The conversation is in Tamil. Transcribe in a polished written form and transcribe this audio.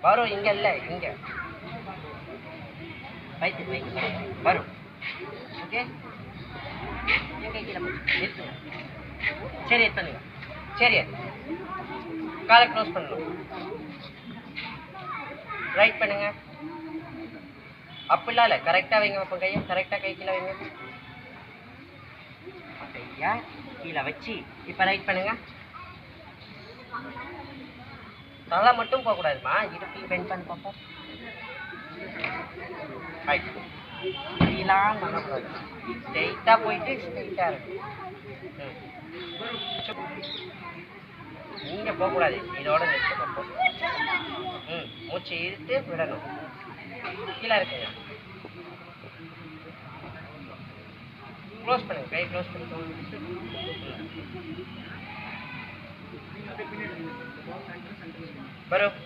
வரும் இங்கே இல்லை இங்கே வைத்து வைக்க வரும். ஓகே என் கை கீழே எடுத்துங்க. சரி எடுத்துங்க. சரி காலை க்ளோஸ் பண்ணணும். ரைட் பண்ணுங்க. அப்படிலாம் இல்லை, கரெக்டாக வைங்க. அப்போ கையை கரெக்டாக கை கீழே வைங்க. கையா கீழே வச்சு இப்போ ரைட் பண்ணுங்க. தலை மட்டும் போகக்கூடாதுமா, இடுப்பையும் பெண்ட் பண்ணி பார்ப்போம். ரைட் இப்படிலாம் பண்ணக்கூடாது, ஸ்ட்ரெயிட்டாக போயிட்டு ஸ்ட்ரெயிட்டாக இருக்கும். நீங்கள் போகக்கூடாது, இதோட நிறுத்த பார்ப்போம். மூச்சு இழுத்து விடணும். கீழே இருக்குங்க. க்ளோஸ் பண்ணுங்க, கை க்ளோஸ் பண்ணிக்கோங்க. வரும்.